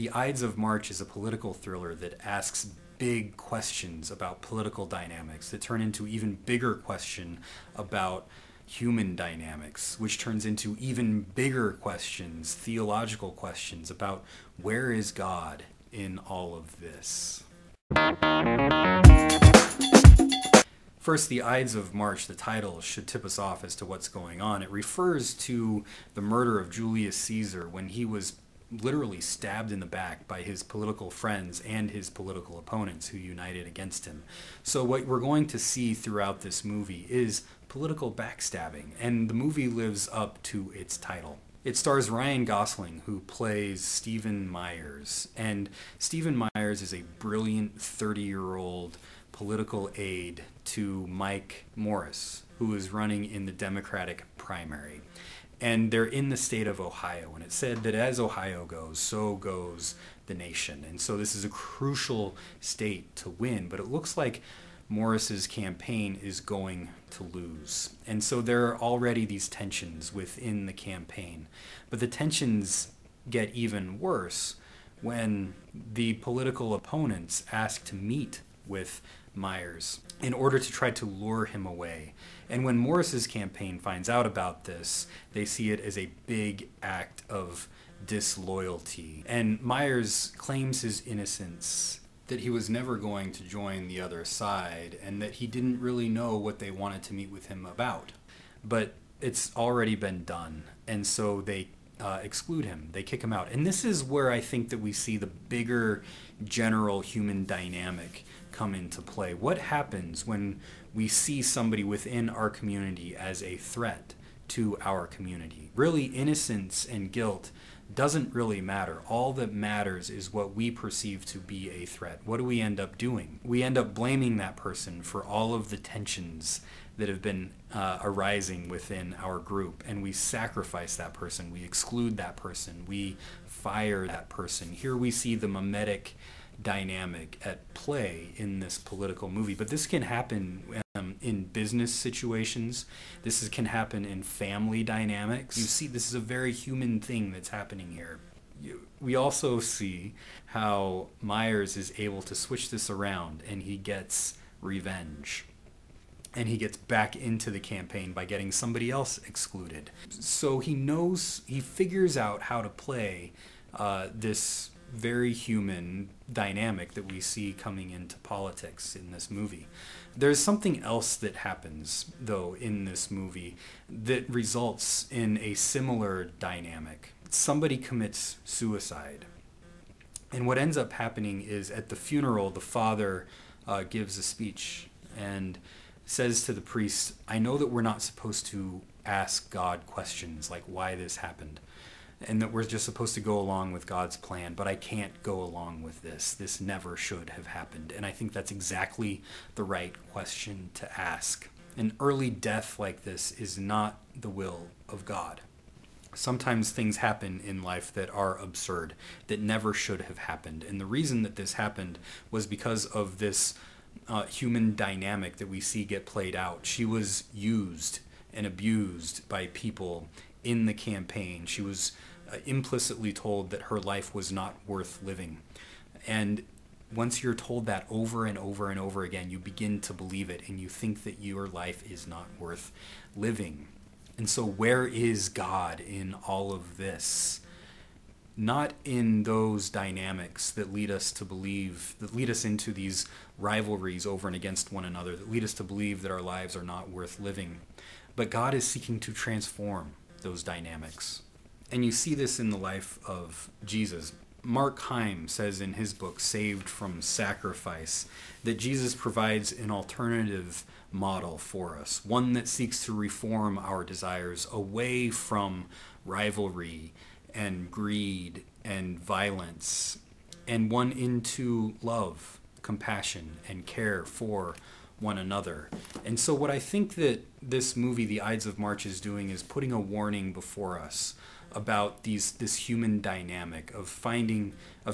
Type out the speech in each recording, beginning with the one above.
The Ides of March is a political thriller that asks big questions about political dynamics that turn into even bigger question about human dynamics, which turns into even bigger questions, theological questions about where is God in all of this. First, the Ides of March, the title, should tip us off as to what's going on. It refers to the murder of Julius Caesar when he was literally stabbed in the back by his political friends and his political opponents who united against him. So what we're going to see throughout this movie is political backstabbing, and the movie lives up to its title. It stars Ryan Gosling, who plays Stephen Myers, and Stephen Myers is a brilliant 30-year-old political aide to Mike Morris, who is running in the Democratic primary. And they're in the state of Ohio, and it said that as Ohio goes, so goes the nation. And so this is a crucial state to win, but it looks like Morris's campaign is going to lose. And so there are already these tensions within the campaign. But the tensions get even worse when the political opponents ask to meet with Myers in order to try to lure him away. And when Morris's campaign finds out about this, they see it as a big act of disloyalty. And Myers claims his innocence, that he was never going to join the other side, and that he didn't really know what they wanted to meet with him about. But it's already been done, and so they exclude him. They kick him out. And this is where I think that we see the bigger general human dynamic come into play. What happens when we see somebody within our community as a threat to our community? Really, innocence and guilt doesn't really matter. All that matters is what we perceive to be a threat. What do we end up doing? We end up blaming that person for all of the tensions that have been arising within our group, and we sacrifice that person, we exclude that person, we fire that person. Here we see the mimetic dynamic at play in this political movie. But this can happen in business situations. This can happen in family dynamics. You see, this is a very human thing that's happening here. We also see how Myers is able to switch this around, and he gets revenge. And he gets back into the campaign by getting somebody else excluded. So he figures out how to play this very human dynamic that we see coming into politics in this movie. There's something else that happens, though, in this movie that results in a similar dynamic. Somebody commits suicide. And what ends up happening is at the funeral, the father gives a speech and says to the priest, I know that we're not supposed to ask God questions like why this happened, and that we're just supposed to go along with God's plan, but I can't go along with this. This never should have happened. And I think that's exactly the right question to ask. An early death like this is not the will of God. Sometimes things happen in life that are absurd, that never should have happened. And the reason that this happened was because of this human dynamic that we see get played out. She was used and abused by people in the campaign. She was implicitly told that her life was not worth living. And once you're told that over and over and over again, you begin to believe it, and you think that your life is not worth living. And so where is God in all of this? Not in those dynamics that lead us to believe, that lead us into these rivalries over and against one another, that lead us to believe that our lives are not worth living. But God is seeking to transform those dynamics. And you see this in the life of Jesus. Mark Heim says in his book, Saved from Sacrifice, that Jesus provides an alternative model for us, one that seeks to reform our desires away from rivalry and greed and violence, and one into love, compassion, and care for one another. And so what I think that this movie, The Ides of March, is doing is putting a warning before us about this human dynamic of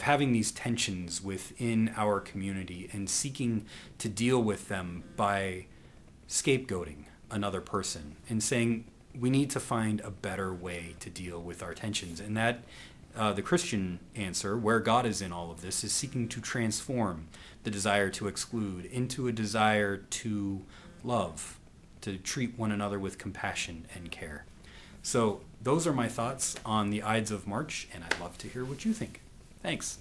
having these tensions within our community and seeking to deal with them by scapegoating another person and saying we need to find a better way to deal with our tensions. And that the Christian answer, where God is in all of this, is seeking to transform the desire to exclude into a desire to love, to treat one another with compassion and care. So those are my thoughts on the Ides of March, and I'd love to hear what you think. Thanks.